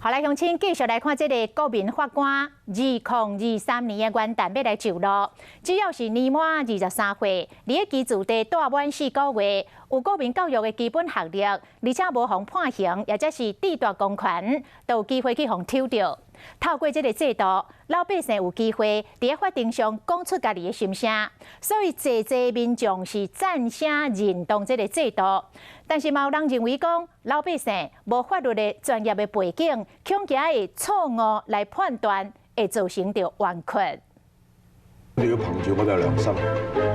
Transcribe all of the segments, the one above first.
好，来乡亲继续来看这个国民法官2023年的元旦要来就路，只要是年满23岁，你的居住地大满4个月，有国民教育的基本学历，而且无互判刑，或者是地大公权，都有机会去互抽到。透过这个制度，老百姓有机会伫法庭上讲出家己的心声，所以济民众是赞成认同这个制度。但是嘛有人认为讲，老百姓无法律的专业的背景，恐惊会错误来判断，会造成着冤屈。我哋要憑住我哋嘅良心，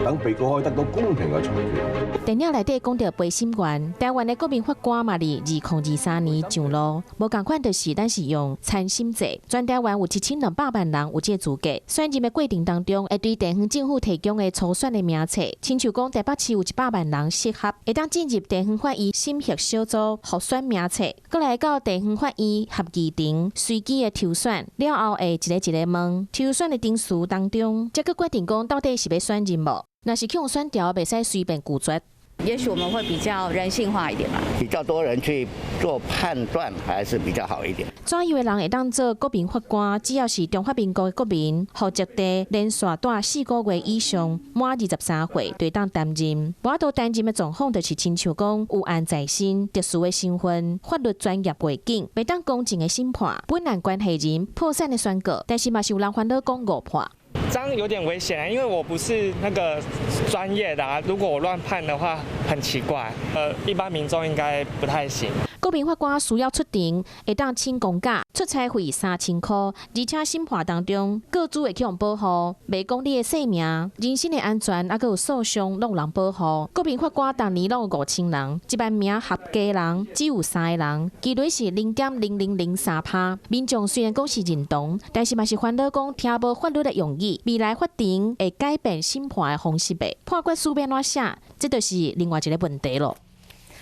等被告可以得到公平嘅裁決。電影內底講到陪審員，台灣的國民法官嘛，伫2023年上路，無共款就是咱是用參審制，全台灣有1200萬人有這資格。選任的過程當中，會對地方政府提供的初選的名冊，親像講台北市有100萬人適合，會當進入地方法院審核小組候選名冊，過來到地方法院合議庭隨機的抽選，了後會一個問，抽選的定數當中，這個決定講到底是要選任無？若是去用選條，袂使隨便拒絕。也許我們會比較人性化一點吧，比較多人去做判斷，還是比較好一點。怎樣的人會當做國民法官？只要是中華民國的國民，戶籍地連續住4個月以上，滿23歲，就當擔任。我都擔任的狀況就是親像講有案在身、特殊的身份、法律專業背景，袂當公正的審判，本案關係人破產的宣告，但是嘛是有人煩惱講誤判。這樣有點危險，因為我不是那個專業的啊，如果我亂判的話，很奇怪。一般民眾應該不太行。國民法官需要出庭，會當請公假，出差費3000塊，而且審判當中，各組會去用保護，袂講你的性命、人身的安全，還有受傷，攏有人保護。國民法官當年攏有5000人，1萬名合格人只有3個人，幾率是0.0003%。民眾雖然講是認同，但是嘛是煩惱講聽無法律的用語，未來法庭會改變審判的方式唄，判決書變怎寫，這就是另外一個問題咯。